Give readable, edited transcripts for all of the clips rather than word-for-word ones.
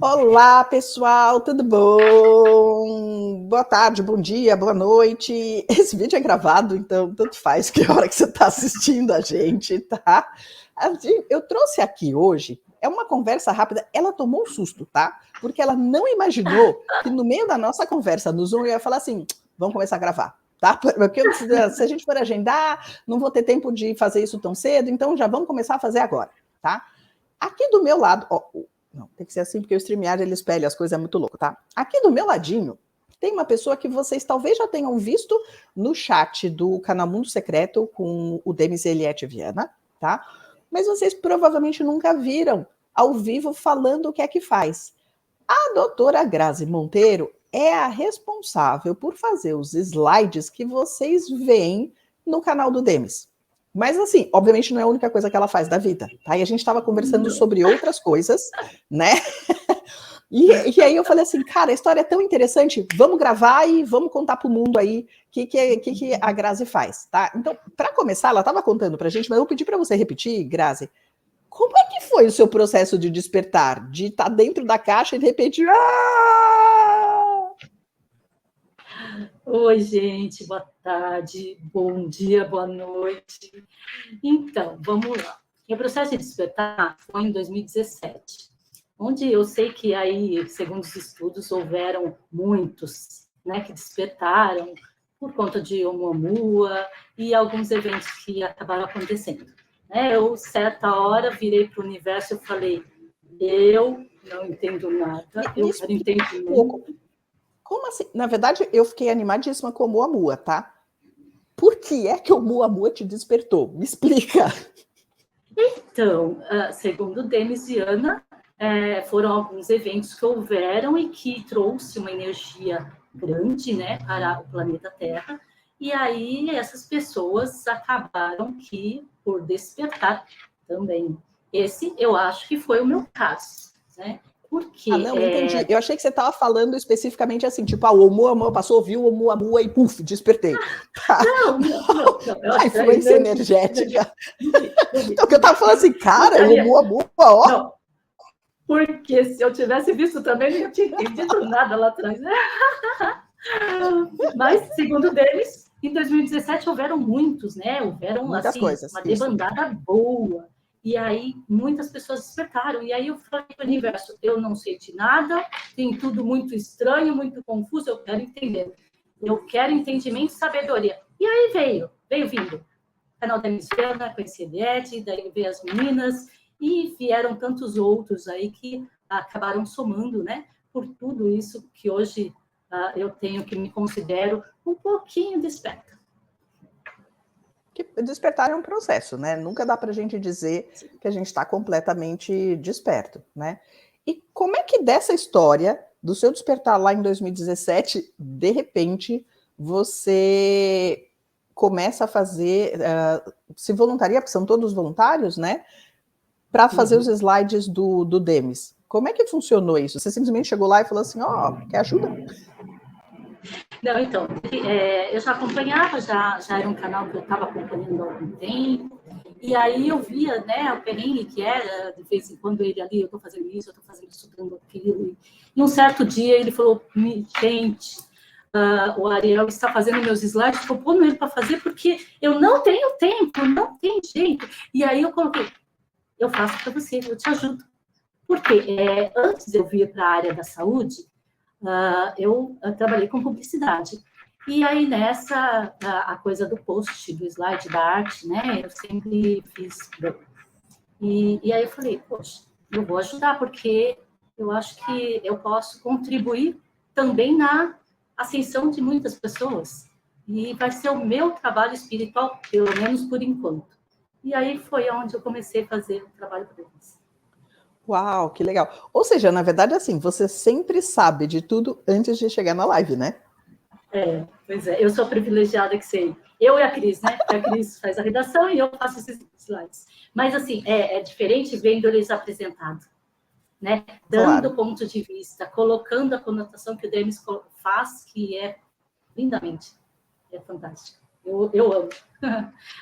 Olá, pessoal, tudo bom? Boa tarde, bom dia, boa noite. Esse vídeo é gravado, então tanto faz que hora que você está assistindo a gente, tá? Eu trouxe aqui hoje, é uma conversa rápida, ela tomou um susto, tá? Porque ela não imaginou que no meio da nossa conversa no Zoom eu ia falar assim, vamos começar a gravar. Tá? Porque se a gente for agendar, não vou ter tempo de fazer isso tão cedo, então já vamos começar a fazer agora, tá? Aqui do meu lado, ó, não, tem que ser assim, porque o StreamYard ele espelha as coisas, é muito louco, tá? Aqui do meu ladinho, tem uma pessoa que vocês talvez já tenham visto no chat do canal Mundo Secreto com o Demis Eliette Viana, tá? Mas vocês provavelmente nunca viram ao vivo falando o que é que faz. A doutora Grazi Monteiro é a responsável por fazer os slides que vocês veem no canal do Demis. Mas, assim, obviamente não é a única coisa que ela faz da vida, tá? E a gente estava conversando sobre outras coisas, né? E aí eu falei assim, cara, a história é tão interessante, vamos gravar e vamos contar para o mundo aí o que a Grazi faz, tá? Então, para começar, ela estava contando para a gente, mas eu vou pedir para você repetir, Grazi, como é que foi o seu processo de despertar? De estar dentro da caixa e de repente... Oi, gente, boa tarde, bom dia, boa noite. Então, vamos lá. O processo de despertar foi em 2017, onde eu sei que aí, segundo os estudos, houveram muitos, né, que despertaram por conta de Oumuamua e alguns eventos que acabaram acontecendo. Eu, certa hora, virei para o universo e falei, eu não entendo nada, eu quero entender muito. Como assim? Na verdade, eu fiquei animadíssima com o Oumuamua, tá? Por que é que o Oumuamua te despertou? Me explica. Então, segundo Demis e Ana, foram alguns eventos que houveram e que trouxe uma energia grande, né, para o planeta Terra. E aí essas pessoas acabaram que por despertar também. Esse eu acho que foi o meu caso, né? Porque não, entendi. Eu achei que você estava falando especificamente assim, tipo, o Oumuamua passou, viu o Oumuamua e puf, despertei. Não. A influência energética. Então, que eu estava falando assim, cara, o Oumuamua, ó. Não, porque se eu tivesse visto também, não tinha entendido nada lá atrás. Mas, segundo deles, em 2017 houveram muitos, né? Houveram, muitas assim, coisas, uma debandada boa. E aí, muitas pessoas despertaram. E aí, eu falei para o universo, eu não sei de nada, tem tudo muito estranho, muito confuso, eu quero entender. Eu quero entendimento e sabedoria. E aí veio vindo. O canal da Missiana, conheci a Eliette, daí veio as meninas, e vieram tantos outros aí que acabaram somando, né? Por tudo isso que hoje eu tenho que me considero um pouquinho desperta. Despertar é um processo, né? Nunca dá para a gente dizer que a gente está completamente desperto, né? E como é que dessa história, do seu despertar lá em 2017, de repente, você começa a fazer, se voluntaria, porque são todos voluntários, né? Para fazer os slides do Demis. Como é que funcionou isso? Você simplesmente chegou lá e falou assim, quer ajuda? Não, então, eu já acompanhava, já era um canal que eu estava acompanhando há algum tempo, e aí eu via, né, o perrengue que era, de vez em quando ele ali, eu estou fazendo isso, eu estou fazendo isso, estudando aquilo, e um certo dia ele falou, gente, o Ariel está fazendo meus slides, estou pondo ele para fazer porque eu não tenho tempo, não tem jeito, e aí eu coloquei, eu faço para você, eu te ajudo, porque antes eu vir para a área da saúde, eu trabalhei com publicidade. E aí, nessa, a coisa do post, do slide, da arte, né? Eu sempre fiz... E aí eu falei, poxa, eu vou ajudar, porque eu acho que eu posso contribuir também na ascensão de muitas pessoas. E vai ser o meu trabalho espiritual, pelo menos por enquanto. E aí foi onde eu comecei a fazer o trabalho para eles. Uau, que legal. Ou seja, na verdade, assim, você sempre sabe de tudo antes de chegar na live, né? Pois é. Eu sou privilegiada que sei. Eu e a Cris, né? A Cris faz a redação e eu faço esses slides. Mas, assim, é diferente vendo eles apresentados, né? Dando Claro. ponto de vista, colocando a conotação que o Demis faz, que é lindamente. É fantástico. Eu amo.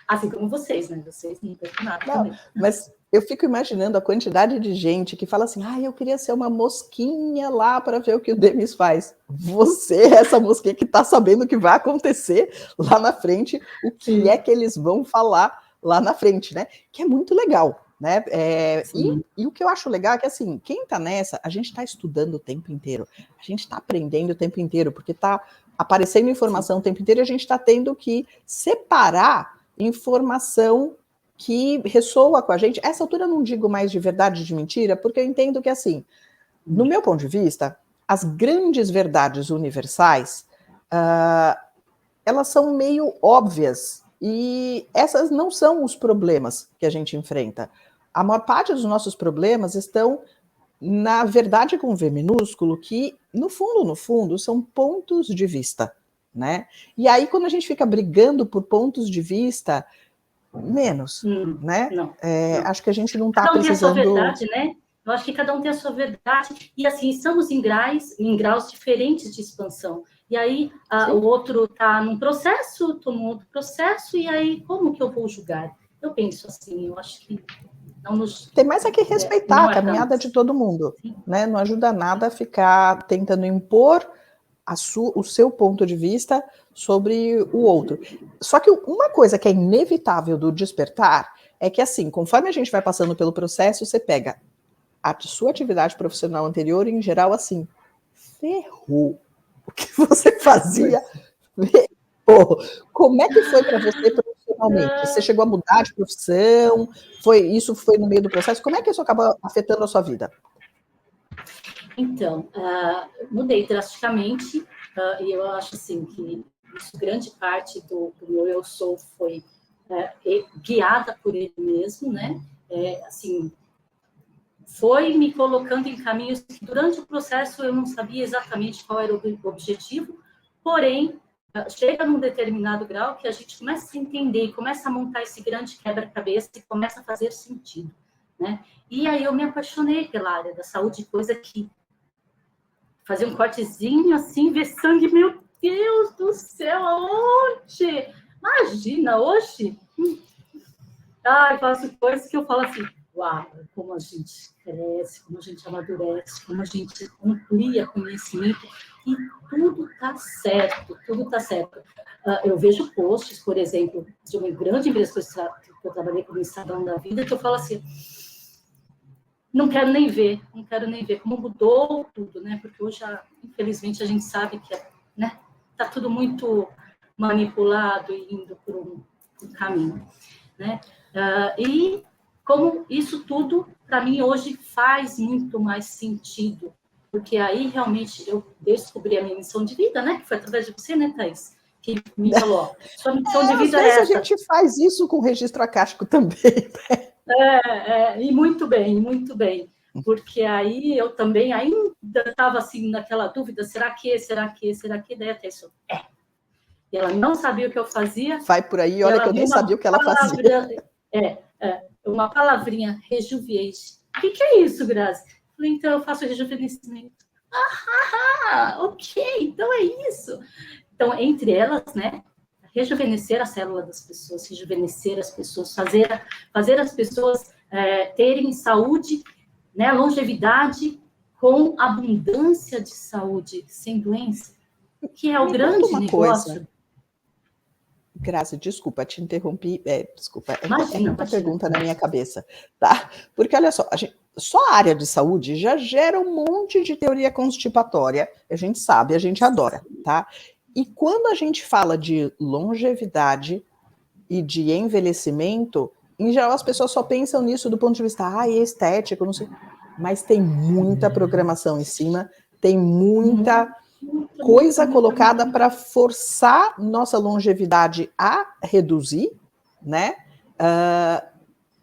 Assim como vocês, né? Vocês não percam nada também. Mas Eu fico imaginando a quantidade de gente que fala assim, eu queria ser uma mosquinha lá para ver o que o Demis faz. Você é essa mosquinha que está sabendo o que vai acontecer lá na frente, o que é que eles vão falar lá na frente, né? Que é muito legal, né? E o que eu acho legal é que, assim, quem está nessa, a gente está estudando o tempo inteiro, a gente está aprendendo o tempo inteiro, porque está aparecendo informação o tempo inteiro e a gente está tendo que separar informação que ressoa com a gente. Essa altura eu não digo mais de verdade e de mentira, porque eu entendo que, assim, no meu ponto de vista, as grandes verdades universais, elas são meio óbvias, e essas não são os problemas que a gente enfrenta. A maior parte dos nossos problemas estão na verdade com V minúsculo, que, no fundo, são pontos de vista, né? E aí, quando a gente fica brigando por pontos de vista, menos, né? Não. Acho que a gente não está Cada precisando... um tem a sua verdade, né? Eu acho que cada um tem a sua verdade. E, assim, estamos em graus diferentes de expansão. E aí, o outro está num processo, estou num outro processo, e aí, como que eu vou julgar? Eu penso assim, eu acho que não nos... Tem mais é que respeitar a caminhada de todo mundo, né? Não ajuda nada a ficar tentando impor o seu ponto de vista sobre o outro. Só que uma coisa que é inevitável do despertar é que, assim, conforme a gente vai passando pelo processo, você pega a sua atividade profissional anterior e, em geral, assim, ferrou. O que você fazia? Ferrou. Como é que foi para você profissionalmente? Você chegou a mudar de profissão? Isso foi no meio do processo? Como é que isso acabou afetando a sua vida? Então, mudei drasticamente, e eu acho assim que isso, grande parte do meu eu sou foi guiada por ele mesmo, né? Assim, foi me colocando em caminhos que durante o processo eu não sabia exatamente qual era o objetivo, porém, chega num determinado grau que a gente começa a entender, começa a montar esse grande quebra-cabeça e começa a fazer sentido, né? E aí eu me apaixonei pela área da saúde, coisa que fazer um cortezinho assim, ver sangue, meu Deus do céu, aonde? Imagina, hoje, eu faço coisas que eu falo assim, uau, como a gente cresce, como a gente amadurece, como a gente amplia conhecimento, e tudo está certo, tudo está certo. Eu vejo posts, por exemplo, de uma grande empresa que eu trabalhei como Estadão da Vida, que eu falo assim, não quero nem ver como mudou tudo, né? Porque hoje, infelizmente, a gente sabe que tá tudo muito manipulado e indo por um caminho, né? E como isso tudo, para mim, hoje faz muito mais sentido, porque aí realmente eu descobri a minha missão de vida, né? Que foi através de você, né, Thaís? Que me falou, sua missão de vida é essa. Às vezes a gente faz isso com registro acástico também, né? E muito bem, porque aí eu também ainda estava assim naquela dúvida, será que, daí até isso, E ela não sabia o que eu fazia. Vai por aí, olha que eu nem sabia o que ela fazia. Uma palavrinha, rejuviate. O que é isso, Grazi? Eu falei, então eu faço rejuvenescimento. Ok, então é isso. Então, entre elas, né, rejuvenescer a célula das pessoas, rejuvenescer as pessoas, fazer as pessoas terem saúde, né, longevidade com abundância de saúde, sem doença, que é o grande negócio. Coisa. Grazi, desculpa, te interrompi. Desculpa, Imagina, muita pergunta na minha cabeça, tá? Porque, olha só, só a área de saúde já gera um monte de teoria constipatória, a gente sabe, a gente adora, tá? E quando a gente fala de longevidade e de envelhecimento, em geral as pessoas só pensam nisso do ponto de vista estético, não sei, mas tem muita programação em cima, tem muita coisa colocada para forçar nossa longevidade a reduzir, né?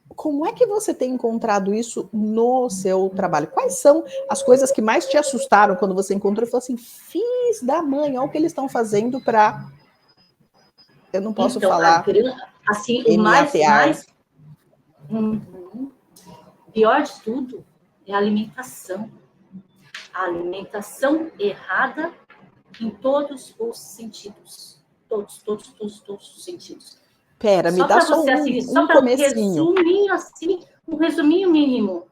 Como é que você tem encontrado isso no seu trabalho? Quais são as coisas que mais te assustaram quando você encontrou e falou assim, fiz da mãe, olha o que eles estão fazendo para... Eu não posso falar... Assim, o mais pior de tudo é a alimentação. A alimentação errada em todos os sentidos. Todos os sentidos. Pera, me dá só um comecinho. Resumir assim, Um resuminho mínimo,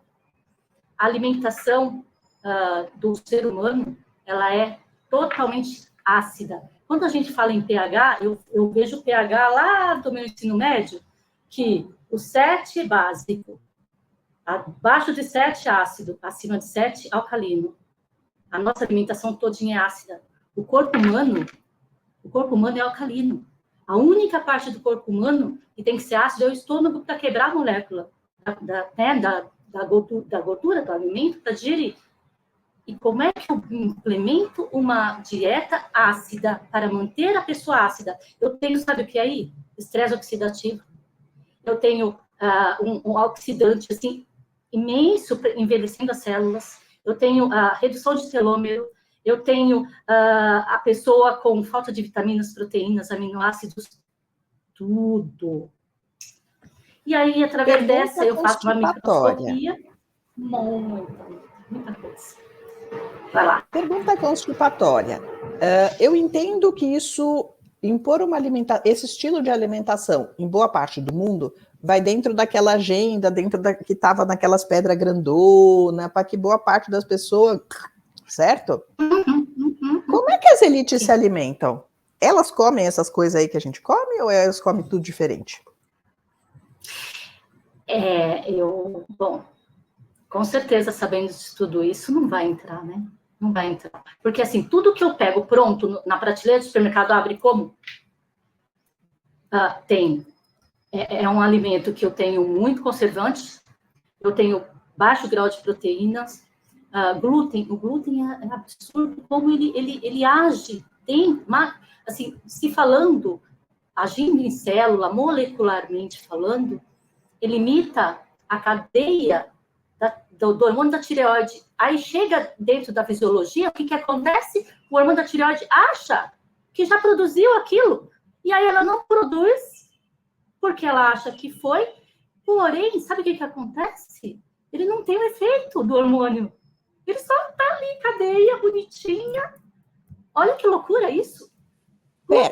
a alimentação do ser humano, ela é totalmente ácida. Quando a gente fala em pH, eu vejo o pH lá do meu ensino médio, que o 7 é básico, abaixo de 7 ácido, acima de 7 alcalino. A nossa alimentação todinha é ácida. O corpo humano é alcalino. A única parte do corpo humano que tem que ser ácido é o estômago para quebrar a molécula da gordura do alimento para digerir. E como é que eu implemento uma dieta ácida para manter a pessoa ácida? Eu tenho, sabe o que é aí? Estresse oxidativo. Eu tenho um oxidante assim, imenso, envelhecendo as células. Eu tenho a redução de telômero. Eu tenho a pessoa com falta de vitaminas, proteínas, aminoácidos, tudo. E aí, através dessa, eu faço uma microscopia. Muita coisa. Vai lá. Pergunta constipatória. Eu entendo que impor esse estilo de alimentação em boa parte do mundo vai dentro daquela agenda, que estava naquelas pedras grandonas, para que boa parte das pessoas, certo? Como é que as elites se alimentam? Elas comem essas coisas aí que a gente come ou elas comem tudo diferente? Bom, com certeza, sabendo de tudo isso, não vai entrar, né? Não vai entrar. Porque, assim, tudo que eu pego pronto na prateleira do supermercado, abre como? Tem. É um alimento que eu tenho muito conservante, eu tenho baixo grau de proteínas, glúten. O glúten é absurdo como ele age. Assim, agindo em célula, molecularmente falando, ele imita a cadeia do hormônio da tireoide. Aí chega dentro da fisiologia, o que acontece? O hormônio da tireoide acha que já produziu aquilo, e aí ela não produz, porque ela acha que foi, porém, sabe o que acontece? Ele não tem o efeito do hormônio. Ele só tá ali, cadeia, bonitinha. Olha que loucura isso.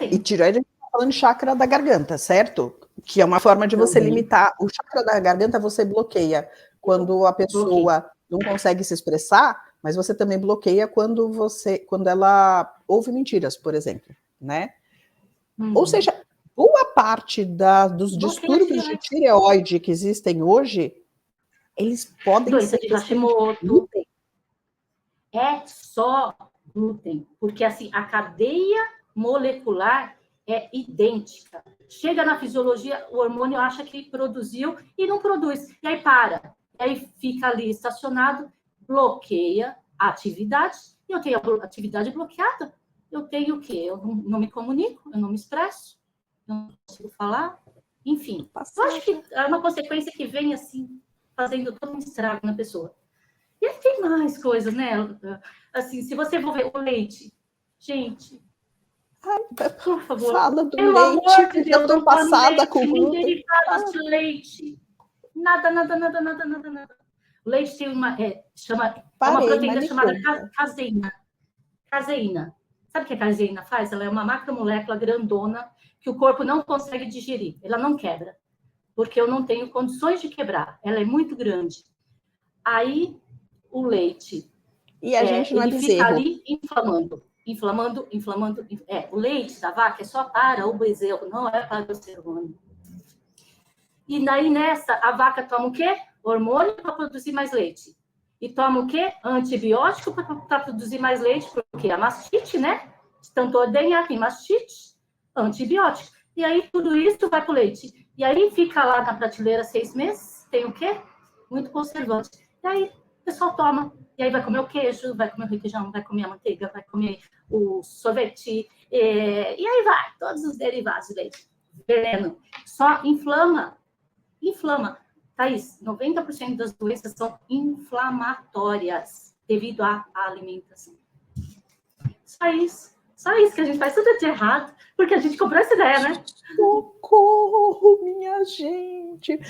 E tireoide, a gente tá falando de chakra da garganta, certo? Que é uma forma de você limitar. O chakra da garganta você bloqueia quando a pessoa não consegue se expressar, mas você também bloqueia quando ela ouve mentiras, por exemplo, né? Ou seja, boa parte dos distúrbios de tireoide que existem hoje, eles podem doença ser de Hashimoto. É só glúten, porque assim a cadeia molecular é idêntica. Chega na fisiologia, o hormônio acha que produziu e não produz. E aí para. E aí fica ali estacionado, bloqueia a atividade. E eu tenho a atividade bloqueada. Eu tenho o quê? Eu não me comunico, eu não me expresso, eu não consigo falar. Enfim, eu acho que é uma consequência que vem assim, fazendo todo um estrago na pessoa. E aí tem mais coisas, né? Assim, se você for ver o leite, gente... Por favor. Fala do leite, que eu tô passada com glúten. Derivados de leite. Nada. O leite tem uma proteína chamada caseína. Caseína. Sabe o que a caseína faz? Ela é uma macromolécula grandona que o corpo não consegue digerir. Ela não quebra. Porque eu não tenho condições de quebrar. Ela é muito grande. Aí, o leite... E a gente não é bezerro. Fica ali inflamando. O leite da vaca é só para o bezerro, não é para o ser humano. E daí nessa, a vaca toma o quê? Hormônio para produzir mais leite. E toma o quê? Antibiótico para produzir mais leite, porque a mastite, né? Tanto ordenhar tem mastite, antibiótico. E aí tudo isso vai para o leite. E aí fica lá na prateleira 6 meses, tem o quê? Muito conservante. E aí o pessoal toma. E aí vai comer o queijo, vai comer o requeijão, vai comer a manteiga, vai comer o sorvete, e aí vai, todos os derivados de leite. Veneno. Só inflama. Thaís, 90% das doenças são inflamatórias devido à alimentação. Só isso que a gente faz tudo de errado, porque a gente comprou essa ideia, né? Socorro, minha gente.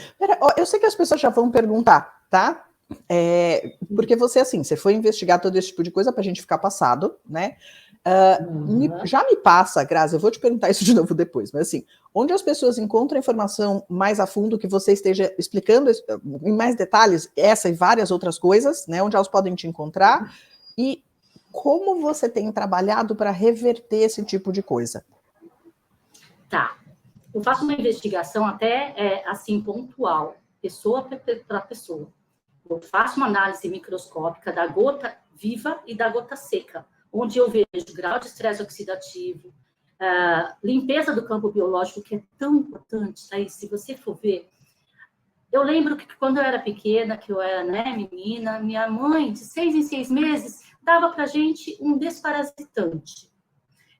Eu sei que as pessoas já vão perguntar, tá? Porque você foi investigar todo esse tipo de coisa pra gente ficar passado, né? Já me passa, Grazi, eu vou te perguntar isso de novo depois, mas assim, onde as pessoas encontram informação mais a fundo, que você esteja explicando em mais detalhes essa e várias outras coisas, né? Onde elas podem te encontrar e como você tem trabalhado para reverter esse tipo de coisa? Tá. Eu faço uma investigação até, assim, pontual, pessoa para pessoa. Eu faço uma análise microscópica da gota viva e da gota seca, onde eu vejo grau de estresse oxidativo, limpeza do campo biológico, que é tão importante, tá? E se você for ver, eu lembro que quando eu era pequena, que eu era, né, menina, minha mãe, de 6 em 6 meses, dava para gente um desparasitante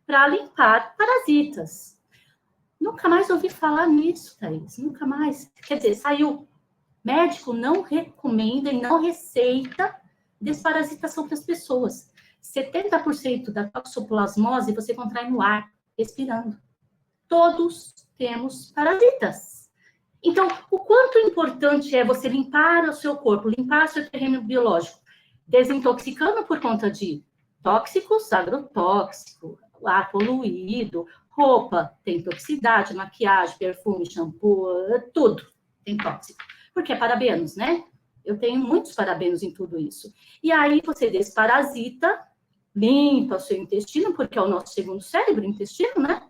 para limpar parasitas. Nunca mais ouvi falar nisso, Thaís, nunca mais. Quer dizer, saiu, médico não recomenda e não receita desparasitação para as pessoas. 70% da toxoplasmose você contrai no ar, respirando. Todos temos parasitas. Então, o quanto importante é você limpar o seu corpo, limpar o seu terreno biológico, desintoxicando por conta de tóxicos, agrotóxico, ar poluído, roupa tem toxicidade, maquiagem, perfume, shampoo, tudo tem tóxico. Porque é parabenos, né? Eu tenho muitos parabenos em tudo isso. E aí você desparasita, limpa o seu intestino, porque é o nosso segundo cérebro, o intestino, né?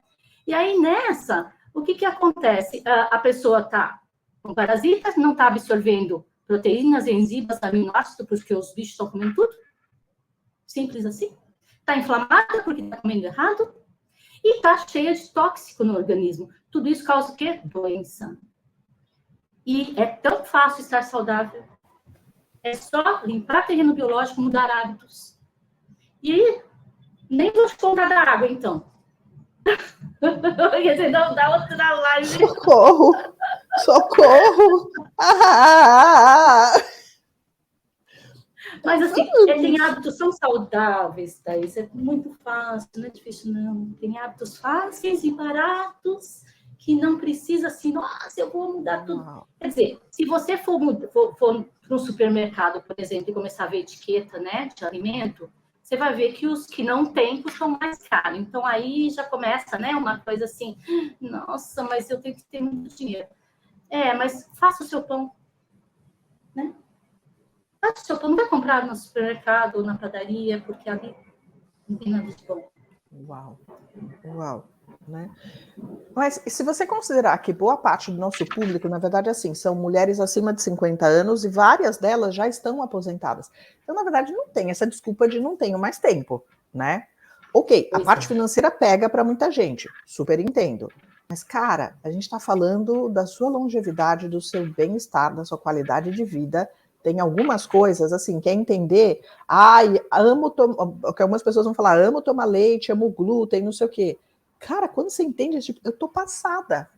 E aí nessa, o que acontece? A pessoa está com parasitas, não está absorvendo proteínas, enzimas, aminoácidos, porque os bichos estão comendo tudo. Simples assim. Está inflamada porque está comendo errado. E está cheia de tóxico no organismo. Tudo isso causa o quê? Doença. E é tão fácil estar saudável. É só limpar terreno biológico, mudar hábitos. E nem vou te contar da água, então. Quer dizer, não dá outra live. Socorro! Socorro! Mas, assim, tem hábitos tão saudáveis, Thaís. É muito fácil, não é difícil, não. Tem hábitos fáceis e baratos que não precisa, assim, nossa, eu vou mudar tudo. Quer dizer, se você for para um supermercado, por exemplo, e começar a ver etiqueta, né, de alimento, você vai ver que os que não têm custam mais caro. Então, aí já começa, né, uma coisa assim, nossa, mas eu tenho que ter muito dinheiro. Mas faça o seu pão, né? Faça o seu pão, não vai comprar no supermercado ou na padaria, porque ali não tem nada de bom. Uau, uau, né? Mas se você considerar que boa parte do nosso público, na verdade, assim, são mulheres acima de 50 anos e várias delas já estão aposentadas. Então, na verdade, não tem essa desculpa de não tenho mais tempo, né? Ok, a parte financeira pega para muita gente, super entendo. Mas, cara, a gente está falando da sua longevidade, do seu bem-estar, da sua qualidade de vida. Tem algumas coisas, assim, quer entender? Ai, amo tomar... que algumas pessoas vão falar, amo tomar leite, amo glúten, não sei o quê. Cara, quando você entende, tipo, eu tô passada,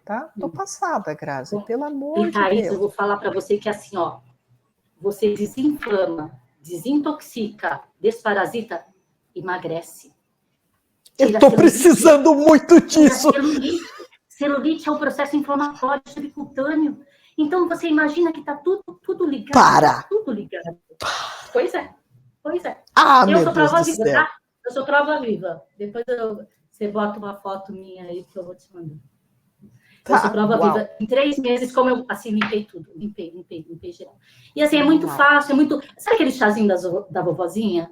tá? Tô passada, Grazi, pelo amor de Thaís, Deus. eu vou falar para você que, assim, ó, você desinflama, desintoxica, desparasita, emagrece. Eu tô precisando muito disso. Celulite é um processo inflamatório subcutâneo. Então, você imagina que tá tudo ligado. Para! Tudo ligado. Pois é. Eu sou prova viva, tá? Eu sou prova viva. Depois você bota uma foto minha aí que eu vou te mandar. Tá, eu sou prova viva. Em 3 meses, como eu, assim, limpei tudo. Limpei geral. E, assim, é muito fácil, é muito... Sabe aquele chazinho da vovozinha?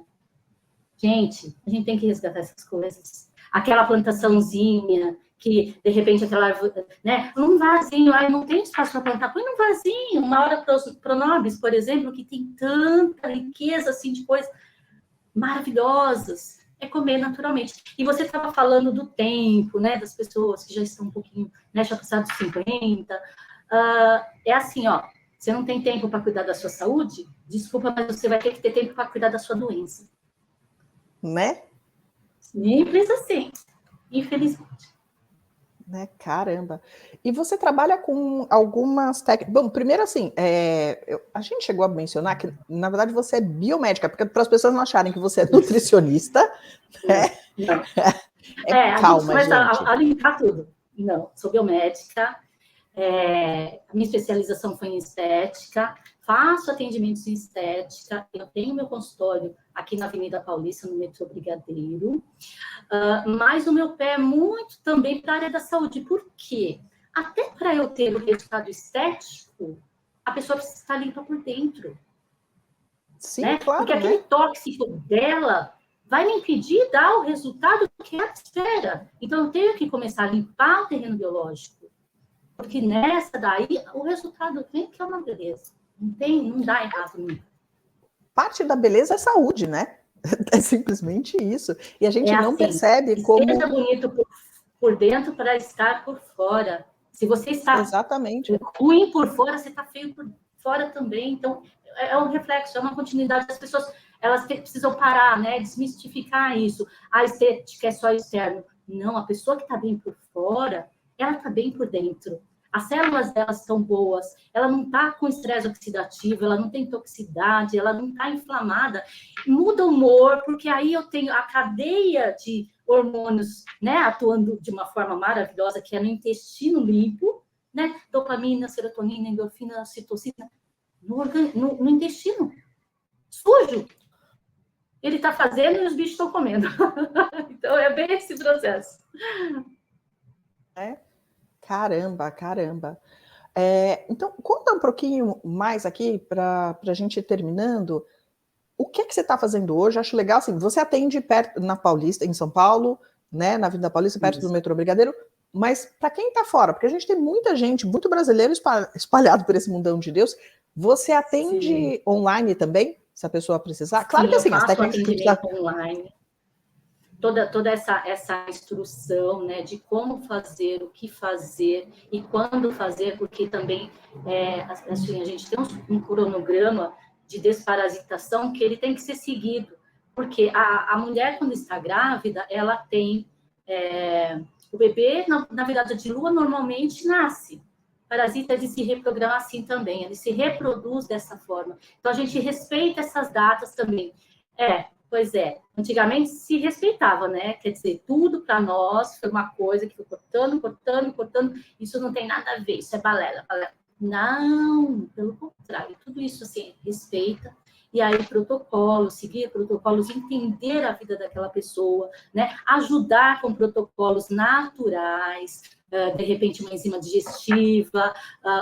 Gente, a gente tem que resgatar essas coisas. Aquela plantaçãozinha que, de repente, aquela árvore, né? Num vasinho, não tem espaço para plantar, põe num vasinho. Uma hora pronobis, por exemplo, que tem tanta riqueza, assim, de coisas maravilhosas. É comer naturalmente. E você estava falando do tempo, né? Das pessoas que já estão um pouquinho, né? Já passaram dos 50. É assim, ó. Você não tem tempo para cuidar da sua saúde? Desculpa, mas você vai ter que ter tempo para cuidar da sua doença. Né? Simples assim, infelizmente. Né? Caramba. E você trabalha com algumas técnicas... Bom, primeiro assim, a gente chegou a mencionar que, na verdade, você é biomédica, porque para as pessoas não acharem que você é nutricionista, né? Calma, a gente começa a limpar tudo. Não, sou biomédica, a minha especialização foi em estética, faço atendimentos em estética, eu tenho meu consultório aqui na Avenida Paulista, no metrô Brigadeiro, mas o meu pé é muito também para a área da saúde. Por quê? Até para eu ter o resultado estético, a pessoa precisa estar limpa por dentro. Sim, né? claro, Porque aquele né? tóxico dela vai me impedir de dar o resultado que ela espera. Então, eu tenho que começar a limpar o terreno biológico. Porque nessa daí, o resultado vem que é uma beleza. Não dá errado nunca. Parte da beleza é saúde, né? É simplesmente isso. E a gente É não assim, percebe como... seja bonito por dentro para estar por fora. Se você está Exatamente. ruim por fora, você está feio por fora também. Então, é um reflexo, é uma continuidade. As pessoas, elas precisam parar, né? Desmistificar isso. A estética é só externo. Não, a pessoa que está bem por fora, ela está bem por dentro. As células delas estão boas, ela não está com estresse oxidativo, ela não tem toxicidade, ela não está inflamada. Muda o humor, porque aí eu tenho a cadeia de hormônios, né, atuando de uma forma maravilhosa, que é no intestino limpo, né? Dopamina, serotonina, endorfina, citocina, no intestino sujo. Ele está fazendo e os bichos estão comendo. Então, é bem esse processo. Caramba, caramba. Então, conta um pouquinho mais aqui para a gente ir terminando. O que você está fazendo hoje? Acho legal, assim, você atende perto, na Paulista, em São Paulo, né, na Avenida Paulista, perto do metrô Brigadeiro, mas para quem está fora, porque a gente tem muita gente, muito brasileiro espalhado por esse mundão de Deus, você atende Sim. online também, se a pessoa precisar? Claro Sim, que assim, eu as faço técnicas que atendimento precisa... online. Toda essa instrução, né, de como fazer, o que fazer e quando fazer, porque também assim, a gente tem um cronograma de desparasitação que ele tem que ser seguido, porque a mulher, quando está grávida, ela tem o bebê, na verdade, de lua, normalmente nasce. Parasita, ele se reprograma assim também, ele se reproduz dessa forma. Então, a gente respeita essas datas também. Pois é, antigamente se respeitava, né? Quer dizer, tudo para nós foi uma coisa que foi cortando, isso não tem nada a ver, isso é balela, balela. Não, pelo contrário, tudo isso assim, respeita, e aí protocolos, seguir protocolos, entender a vida daquela pessoa, né? Ajudar com protocolos naturais, de repente uma enzima digestiva,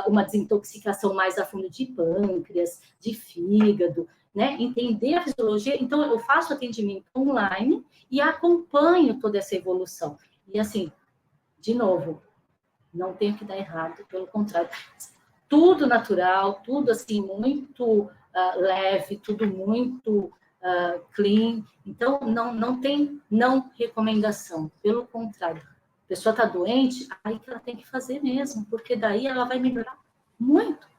uma desintoxicação mais a fundo de pâncreas, de fígado, né? Entender a fisiologia. Então, eu faço atendimento online e acompanho toda essa evolução. E, assim, de novo, não tem que dar errado, pelo contrário. Tudo natural, tudo, assim, muito leve, tudo muito clean. Então, não tem não recomendação, pelo contrário. A pessoa está doente, aí que ela tem que fazer mesmo, porque daí ela vai melhorar muito.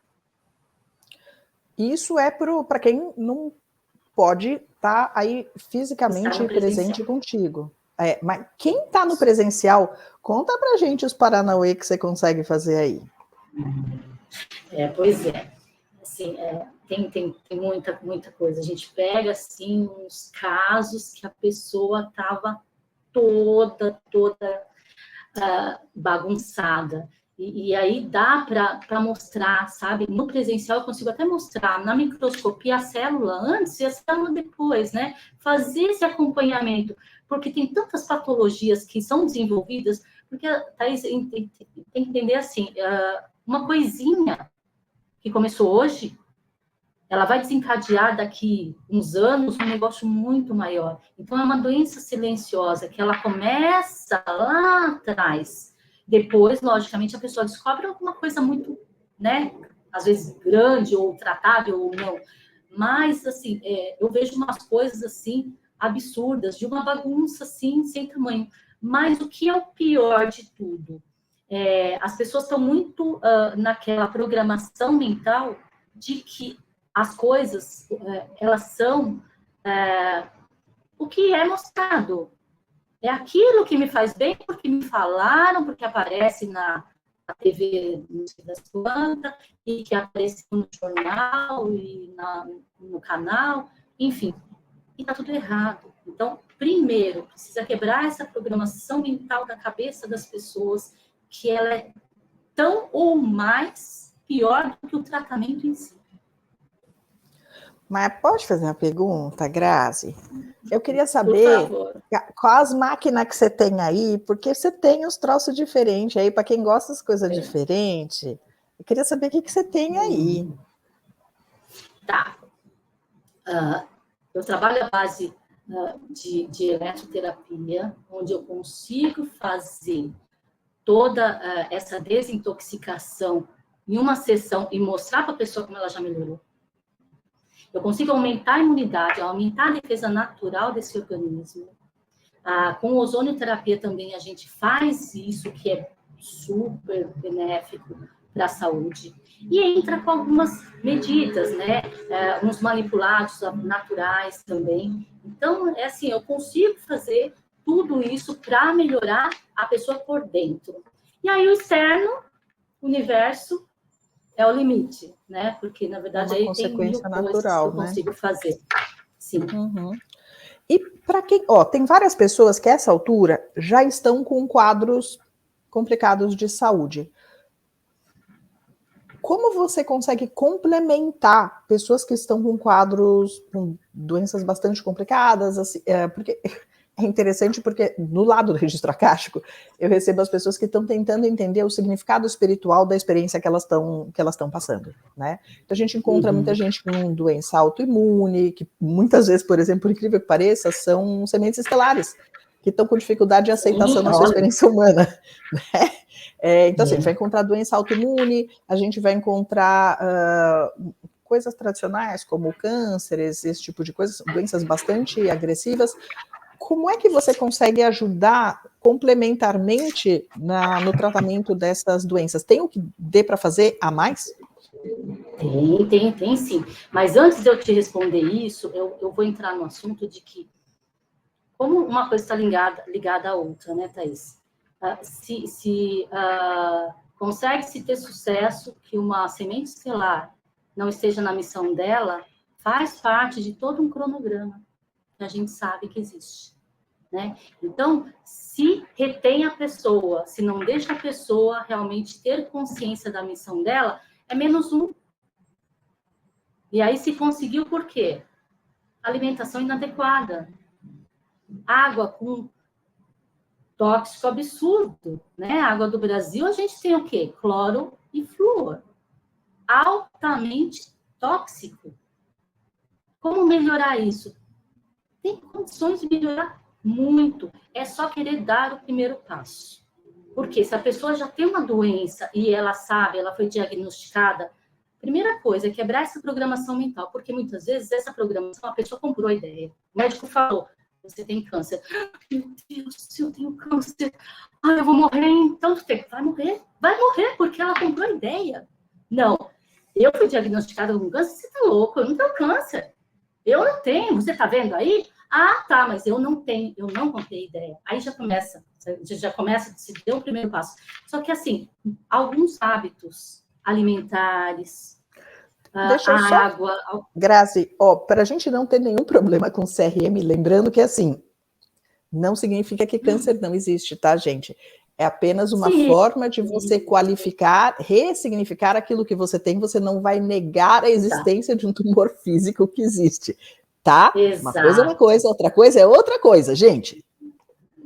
Isso é para quem não pode estar aí fisicamente presente contigo. Mas quem está no presencial, conta pra gente os paranauê que você consegue fazer aí. Pois é. Assim, tem muita coisa. A gente pega, assim, uns casos que a pessoa estava toda bagunçada. E aí dá para mostrar, sabe? No presencial eu consigo até mostrar na microscopia a célula antes e a célula depois, né? Fazer esse acompanhamento, porque tem tantas patologias que são desenvolvidas, porque, Thaís, tem que entender assim, uma coisinha que começou hoje, ela vai desencadear daqui uns anos um negócio muito maior. Então, é uma doença silenciosa, que ela começa lá atrás. Depois, logicamente, a pessoa descobre alguma coisa muito, né? Às vezes grande, ou tratável, ou não. Mas, assim, eu vejo umas coisas, assim, absurdas, de uma bagunça, assim, sem tamanho. Mas o que é o pior de tudo? As pessoas estão muito naquela programação mental de que as coisas, elas são o que é mostrado. É aquilo que me faz bem porque me falaram, porque aparece na TV das plantas, e que aparece no jornal e no canal, enfim. E está tudo errado. Então, primeiro, precisa quebrar essa programação mental da cabeça das pessoas, que ela é tão ou mais pior do que o tratamento em si. Mas pode fazer uma pergunta, Grazi? Eu queria Por saber favor. quais máquinas que você tem aí, porque você tem uns troços diferentes aí, para quem gosta das coisas diferentes. Eu queria saber o que você tem aí. Tá. Eu trabalho à base de eletroterapia, onde eu consigo fazer toda essa desintoxicação em uma sessão e mostrar para a pessoa como ela já melhorou. Eu consigo aumentar a imunidade, aumentar a defesa natural desse organismo. Com ozonioterapia também a gente faz isso, que é super benéfico para a saúde. E entra com algumas medidas, né? Uns manipulados naturais também. Então, é assim, eu consigo fazer tudo isso para melhorar a pessoa por dentro. E aí o externo, o universo, é o limite, né? Porque, na verdade, Uma aí tem mil consequência coisas que eu natural, né? consigo fazer. Sim. Uhum. E para quem, tem várias pessoas que a essa altura já estão com quadros complicados de saúde. Como você consegue complementar pessoas que estão com quadros, com doenças bastante complicadas? Assim, porque é interessante porque no lado do registro acástico, eu recebo as pessoas que estão tentando entender o significado espiritual da experiência que elas estão passando, né? Então a gente encontra muita gente com doença autoimune, que muitas vezes, por exemplo, por incrível que pareça, são sementes estelares, que estão com dificuldade de aceitação da sua experiência humana, né? Então, assim, a gente vai encontrar doença autoimune, a gente vai encontrar coisas tradicionais, como cânceres, esse tipo de coisas, doenças bastante agressivas. Como é que você consegue ajudar complementarmente no tratamento dessas doenças? Tem o que dê para fazer a mais? Tem sim. Mas antes de eu te responder isso, eu vou entrar no assunto de que, como uma coisa está ligada à outra, né, Thaís? Se consegue-se ter sucesso que uma semente estelar não esteja na missão dela, faz parte de todo um cronograma que a gente sabe que existe, né? Então, se retém a pessoa, se não deixa a pessoa realmente ter consciência da missão dela, é menos um. E aí se conseguiu por quê? Alimentação inadequada. Água com tóxico absurdo, né? A água do Brasil, a gente tem o quê? Cloro e flúor. Altamente tóxico. Como melhorar isso? Tem condições de melhorar muito. É só querer dar o primeiro passo. Porque se a pessoa já tem uma doença e ela sabe, ela foi diagnosticada, primeira coisa é quebrar essa programação mental, porque muitas vezes essa programação, a pessoa comprou a ideia. O médico falou, você tem câncer. Meu Deus, se eu tenho câncer, eu vou morrer em tanto tempo. Vai morrer, porque ela comprou a ideia. Não, eu fui diagnosticada com câncer, você tá louco, eu não tenho câncer. Eu não tenho, você tá vendo aí? Tá, mas eu não tenho, eu não comprei ideia. Aí já começa a se deu o primeiro passo. Só que, assim, alguns hábitos alimentares, Deixa eu só, água... Grazi, para a gente não ter nenhum problema com CRM, lembrando que, assim, não significa que câncer não existe, tá, gente? É apenas uma forma de você qualificar, ressignificar aquilo que você tem, você não vai negar a existência de um tumor físico que existe, tá? Exato. Uma coisa é uma coisa, outra coisa é outra coisa, gente.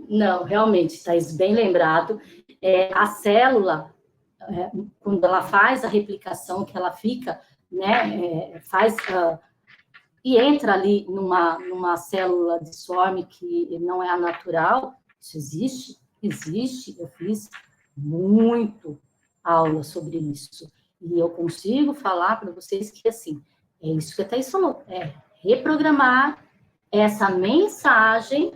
Não, realmente, Thaís, bem lembrado. A célula, quando ela faz a replicação, que ela fica, né, e entra ali numa célula disforme que não é a natural, isso existe, eu fiz muito aula sobre isso. E eu consigo falar para vocês que, assim, é isso que a Thaís falou, é reprogramar essa mensagem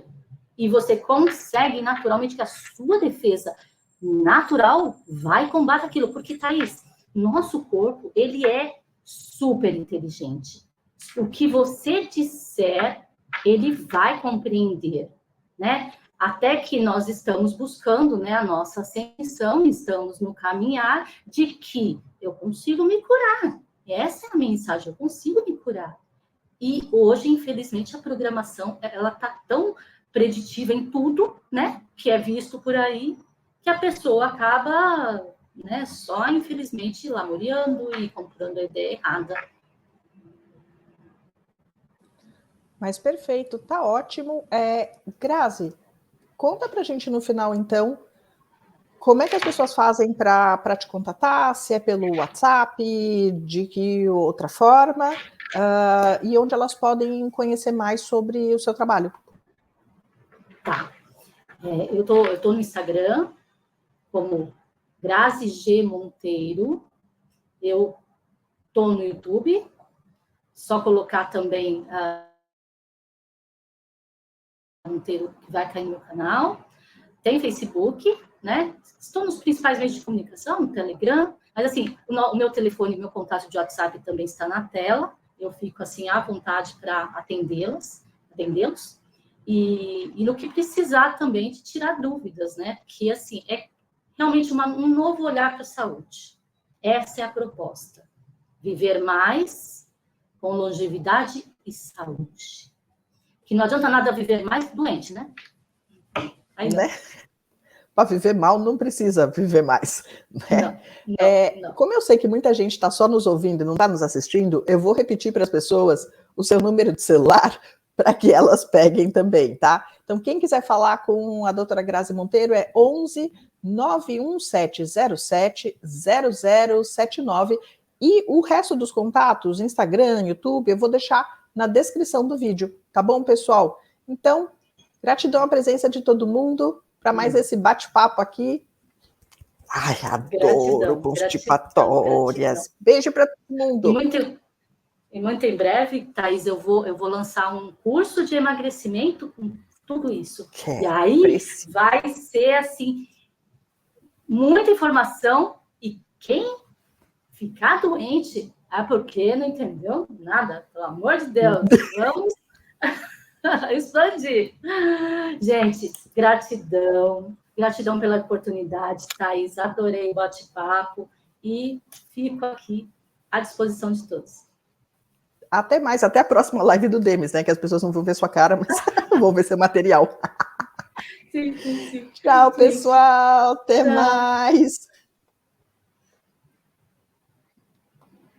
e você consegue naturalmente que a sua defesa natural vai combater aquilo. Porque, Thaís, nosso corpo, ele é super inteligente. O que você disser, ele vai compreender, né? Até que nós estamos buscando, né, a nossa ascensão, estamos no caminhar de que eu consigo me curar. Essa é a mensagem, eu consigo me curar. E hoje, infelizmente, a programação, ela tá tão preditiva em tudo, né, que é visto por aí, que a pessoa acaba, né, só, infelizmente, lamuriando e comprando a ideia errada. Mas perfeito, tá ótimo. Grazi, conta pra gente no final, então, como é que as pessoas fazem para te contatar, se é pelo WhatsApp, de que outra forma, e onde elas podem conhecer mais sobre o seu trabalho. Tá. Eu tô no Instagram, como Grazi G. Monteiro. Eu tô no YouTube, só colocar também Monteiro, que vai cair no meu canal. Tem Facebook, né? Estou nos principais meios de comunicação, no Telegram, mas assim, o meu telefone, meu contato de WhatsApp também está na tela. Eu fico assim à vontade para atendê-los. E no que precisar também de tirar dúvidas, né? Porque assim, é realmente um novo olhar para a saúde. Essa é a proposta. Viver mais com longevidade e saúde. Que não adianta nada viver mais doente, né? Aí não. Né? Para viver mal, não precisa viver mais. Né? Não. Como eu sei que muita gente está só nos ouvindo e não está nos assistindo, eu vou repetir para as pessoas o seu número de celular para que elas peguem também, tá? Então, quem quiser falar com a doutora Grazi Monteiro é 11 91707 0079. E o resto dos contatos, Instagram, YouTube, eu vou deixar na descrição do vídeo, tá bom, pessoal? Então, gratidão à presença de todo mundo para mais esse bate-papo aqui. Ai, adoro constipatórias. Beijo para todo mundo. E muito em breve, Thaís, eu vou lançar um curso de emagrecimento com tudo isso. E aí vai ser, assim, muita informação. E quem ficar doente, porque não entendeu nada, pelo amor de Deus, vamos expandir. Gente, gratidão pela oportunidade, Thaís, adorei o bate-papo e fico aqui à disposição de todos. Até mais, até a próxima live do Demis, né? Que as pessoas não vão ver sua cara, mas vão ver seu material. Sim. Tchau, pessoal. Até mais.